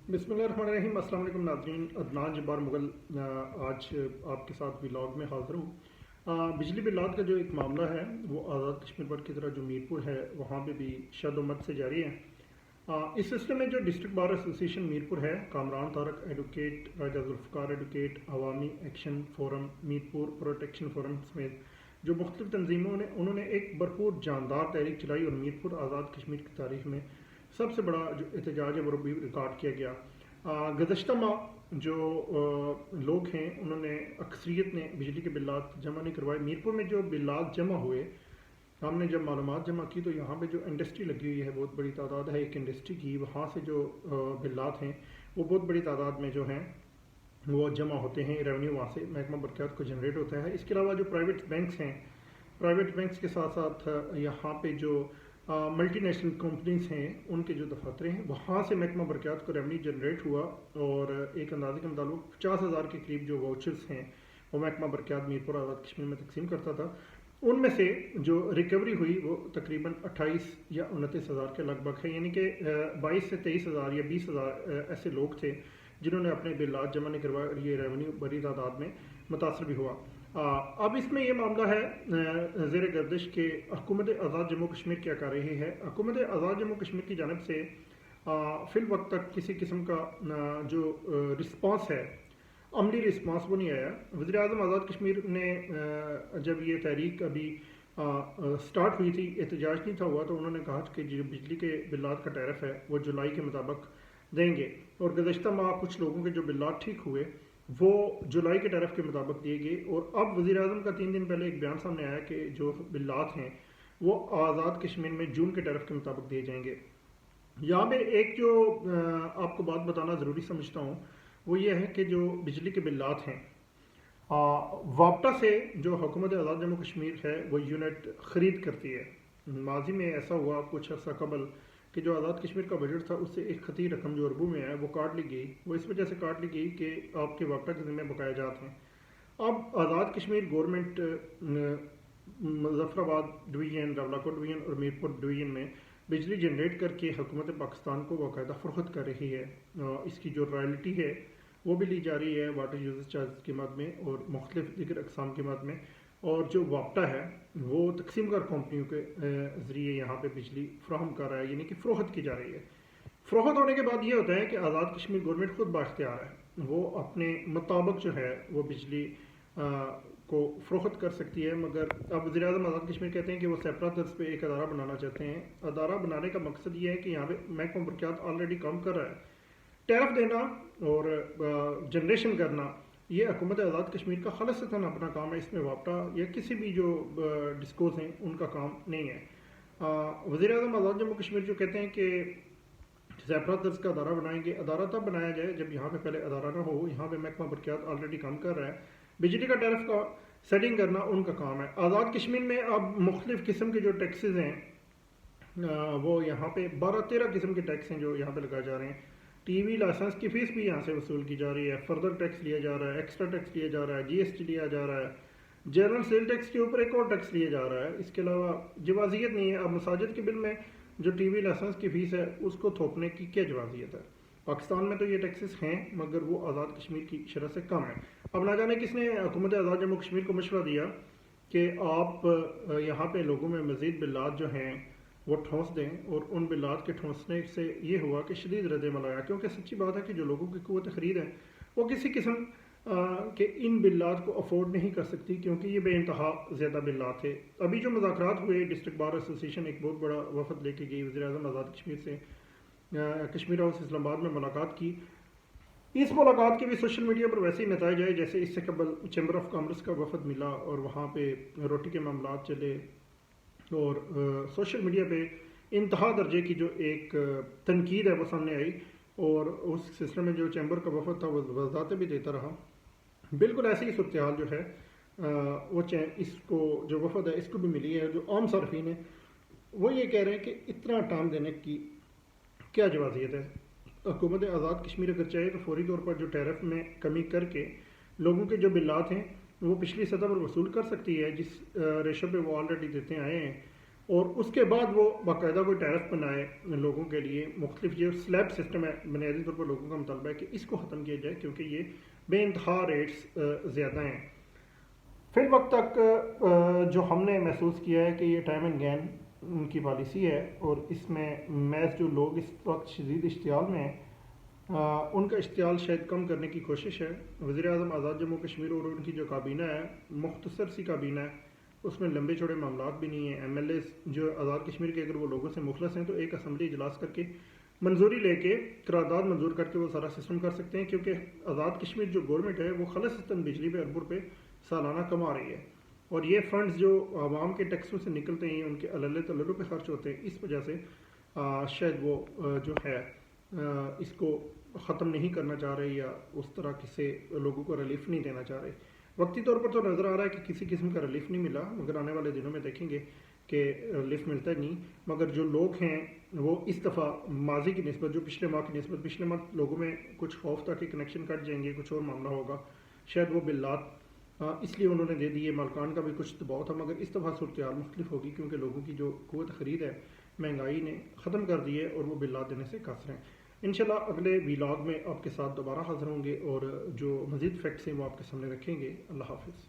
बिस्मिल्लाहिर्रहमानिर्रहीम। अस्सलाम वालेकुम नाज़रीन, अदनान जब्बार मुगल आज आपके साथ व्लॉग में हाज़िर हूँ। बिजली बिलात का जो एक मामला है वो आज़ाद कश्मीर पर की तरह जो मीरपुर है वहाँ पे भी शद-ओ-मद से जारी है। इस सिलसिले में जो डिस्ट्रिक्ट बार एसोसिएशन मीरपुर है, Kamran Tariq advocate, Raja Zulfiqar advocate, Awami action forum, Mirpur protection forum समेत जो मुख्तलिफ तंजीमों ने उन्होंने एक भरपूर जानदार तहरीक चलाई और मीरपुर आज़ाद कश्मीर की तारीख में सबसे बड़ा जो एहतजाज है वो भी रिकॉर्ड किया गया। गुज़श्ता माह जो लोग हैं उन्होंने अक्सरियत ने बिजली के बिल्लात जमा नहीं करवाए। मीरपुर में जो बिल्लात जमा हुए, हमने जब मालूमात जमा की तो यहाँ पे जो इंडस्ट्री लगी हुई है बहुत बड़ी तादाद है एक इंडस्ट्री की, वहाँ से जो बिल्लात हैं वो बहुत बड़ी तादाद में जो हैं वो जमा होते हैं। रेवेन्यू वहाँ से महकमा बरक़ात को जनरेट होता है। इसके अलावा जो प्राइवेट बैंक्स हैं, प्राइवेट बैंक्स के साथ साथ यहाँ पे जो मल्टी नेशनल कंपनीज हैं उनके जो दफातर हैं वहाँ से महकमा बरक़ात को रेवेन्यू जनरेट हुआ और एक अंदाजे के मुताबिक 50,000 के करीब जो वाउचर्स हैं वो महकमा बरक़ात मीरपुर आज़ाद कश्मीर में तकसीम करता था। उनमें से जो रिकवरी हुई वो तकरीबन 28 या 29,000 के लगभग है, यानी कि 22 से 23,000 या 20,000 ऐसे लोग थे जिन्होंने अपने बिल्लात जमा नहीं करवाए और ये रेवेन्यू बड़ी तादाद में मुतासर भी हुआ। अब इसमें यह मामला है ज़ेर गर्दिश के हुकूमत आज़ाद जम्मू कश्मीर क्या कर रही है। हुकूमत आज़ाद जम्मू कश्मीर की जानब से फ़िल वक्त तक किसी किस्म का जो रिस्पांस है, अमली रिस्पांस वो नहीं आया। वज़ीर आज़म आज़ाद कश्मीर ने जब ये तहरीक अभी स्टार्ट हुई थी, एहतजाज नहीं था हुआ, तो उन्होंने कहा कि जो बिजली के बिल्लात का टैरिफ है वो जुलाई के मुताबिक देंगे और गुज़श्ता माह कुछ लोगों के जो बिल्लात ठीक हुए वो जुलाई के टैरिफ के मुताबिक दिए गए। और अब वज़ीर आज़म का 3 दिन पहले एक बयान सामने आया कि जो बिल्लात हैं वो आज़ाद कश्मीर में जून के टैरिफ के मुताबिक दिए जाएंगे। यहाँ पे एक जो आपको बात बताना ज़रूरी समझता हूँ वो ये है कि जो बिजली के बिल्लात हैं वापटा से जो हुकूमत आज़ाद जम्मू कश्मीर है वो यूनिट ख़रीद करती है। माजी में ऐसा हुआ कुछ अर्सा कबल कि जो आज़ाद कश्मीर का बजट था उससे एक खती रकम जो अरबों में है वो काट ली गई। वो इस वजह से काट ली गई कि आपके वापटा के ज़िम्मे बकाया जात हैं। अब Azad Kashmir government Muzaffarabad division, Rawalakot division और मीरपुर डिवीज़न में बिजली जनरेट करके हुकूमत पाकिस्तान को बाकायदा फ़रोख्त कर रही है। इसकी जो रॉयल्टी है वो भी ली जा रही है वाटर यूजेस चार्ज की मद में और मुख्तलिफ दीगर अक़साम की मद में। और जो वापटा है वो तकसीम कार कंपनियों के ज़रिए यहाँ पे बिजली फ़राहम कर रहा है, यानी कि फ़रोख्त की जा रही है। फ़रोख्त होने के बाद ये होता है कि आज़ाद कश्मीर गवर्नमेंट खुद बाख्तियार है, वो अपने मुताबिक जो है वो बिजली को फ़रोख्त कर सकती है। मगर अब वज़ीर आज़म आज़ाद कश्मीर कहते हैं कि वो सेपरा तर्ज पे एक अदारा बनाना चाहते हैं। अदारा बनाने का मकसद ये है कि यहाँ पे महकमा बरक़ात ऑलरेडी काम कर रहा है। टैरिफ देना और जनरेशन करना ये हुकूमत आज़ाद कश्मीर का खालिसतन अपना काम है। इसमें वापटा या किसी भी जो डिस्कोर्स हैं उनका काम नहीं है। वज़ीर आज़म आज़ाद जम्मू कश्मीर जो कहते हैं कि सेपरा तर्ज का अदारा बनाएंगे, अदारा तब बनाया जाए जब यहाँ पे पहले अदारा ना हो। यहाँ पे महकमा बरक़ात ऑलरेडी काम कर रहा है। बिजली का टैरिफ का सेटिंग करना उनका काम है। आज़ाद कश्मीर में अब मुख्तलिफ़ किस्म के जो टैक्सेस हैं वो यहाँ पे 12-13 किस्म के टैक्स हैं जो यहाँ पे लगाए जा रहे हैं। टीवी लाइसेंस की फ़ीस भी यहाँ से वसूल की जा रही है, फर्दर टैक्स लिया जा रहा है, एक्स्ट्रा टैक्स लिया जा रहा है, जीएसटी लिया जा रहा है, जनरल सेल टैक्स के ऊपर एक और टैक्स लिया जा रहा है। इसके अलावा जवाजियत नहीं है। अब मसाजिद के बिल में जो टीवी लाइसेंस की फ़ीस है उसको थोपने की क्या जवाजियत है। पाकिस्तान में तो ये टैक्सेस हैं मगर वो आज़ाद कश्मीर की शरह से कम है। अब ना जाने किसने हुकूमत आज़ाद जम्मू कश्मीर को मशवरा दिया कि आप यहाँ पे लोगों में मज़ीद बिल्लात जो हैं वो ठोंस दें, और उन बिल्लात के ठोंसने से ये हुआ कि शदीद रद्द-ए-अमल आया। क्योंकि सच्ची बात है कि जो लोगों की क़ुव्वत ख़रीद है वो किसी किस्म के इन बिल्लात को अफोर्ड नहीं कर सकती, क्योंकि ये बेइंतहा ज़्यादा बिल्लात थे। अभी जो मुज़ाकरात हुए, डिस्ट्रिक्ट बार एसोसिएशन एक बहुत बड़ा वफ़द लेके गई वज़ीर आज़म आज़ाद कश्मीर से, कश्मीर हाउस इस्लामाबाद में मुलाकात की। इस मुलाकात के भी सोशल मीडिया पर वैसे ही नताइज आए जैसे इससे कबल चैम्बर ऑफ कॉमर्स का वफ़द मिला और वहाँ पे रोटी के मामलात चले और सोशल मीडिया पे इंतहा दर्जे की जो एक तनकीद है वो सामने आई और उस सिलसिले में जो चैम्बर का वफ़द था वो वज़ाहतें भी देता रहा। बिल्कुल ऐसी ही सूरत हाल जो है वो इसको जो वफ़द है इसको भी मिली है। जो आम सार्फिन है वो ये कह रहे हैं कि इतना टाइम देने की क्या जवाजियत है। हुकूमत आज़ाद कश्मीर अगर चाहे तो फौरी तौर पर जो टैरिफ में कमी करके लोगों के जो बिल्लात हैं वो पिछली सतह पर वसूल कर सकती है जिस रेशो पे वो ऑलरेडी देते आए हैं, اور اس کے بعد وہ باقاعدہ کوئی ٹیرف بنائے لوگوں کے لیے. مختلف جو سلیب سسٹم ہے بنیادی طور پر لوگوں کا مطالبہ ہے کہ اس کو ختم کیا جائے کیونکہ یہ بے انتہا ریٹس زیادہ ہیں. فی الوقت تک جو ہم نے محسوس کیا ہے کہ یہ ٹائم اینڈ گین کی پالیسی ہے اور اس میں محض جو لوگ اس وقت شدید اشتعال میں ہیں ان کا اشتعال شاید کم کرنے کی کوشش ہے. وزیر اعظم آزاد جموں کشمیر اور ان کی جو کابینہ ہے مختصر سی کابینہ ہے, اس میں لمبے چوڑے معاملات بھی نہیں ہیں. ایم ایل ایز جو آزاد کشمیر کے اگر وہ لوگوں سے مخلص ہیں تو ایک اسمبلی اجلاس کر کے منظوری لے کے قرارداد منظور کر کے وہ سارا سسٹم کر سکتے ہیں, کیونکہ آزاد کشمیر جو گورنمنٹ ہے وہ خلا سسٹم بجلی پہ اربوں روپے سالانہ کما رہی ہے, اور یہ فنڈز جو عوام کے ٹیکسوں سے نکلتے ہیں ان کے اللہ تللوں پہ خرچ ہوتے ہیں. اس وجہ سے شاید وہ جو ہے اس کو ختم نہیں کرنا چاہ رہے یا اس طرح سے لوگوں کو ریلیف نہیں دینا چاہ رہے. وقتی طور پر تو نظر آ رہا ہے کہ کسی قسم کا ریلیف نہیں ملا, مگر آنے والے دنوں میں دیکھیں گے کہ ریلیف ملتا ہی نہیں. مگر جو لوگ ہیں وہ اس دفعہ ماضی کی نسبت جو پچھلے ماہ کی نسبت پچھلے ماہ لوگوں میں کچھ خوف تھا کہ کنیکشن کٹ جائیں گے, کچھ اور معاملہ ہوگا, شاید وہ بلات اس لیے انہوں نے دے دیے. مالکان کا بھی کچھ دباؤ تھا, مگر اس دفعہ صورتحال مختلف ہوگی کیونکہ لوگوں کی جو قوت خرید ہے مہنگائی نے ختم کر دی ہے اور وہ بلات دینے سے قاصر ہیں. انشاءاللہ اگلے ویلاگ میں آپ کے ساتھ دوبارہ حاضر ہوں گے اور جو مزید فیکٹس ہیں وہ آپ کے سامنے رکھیں گے. اللہ حافظ.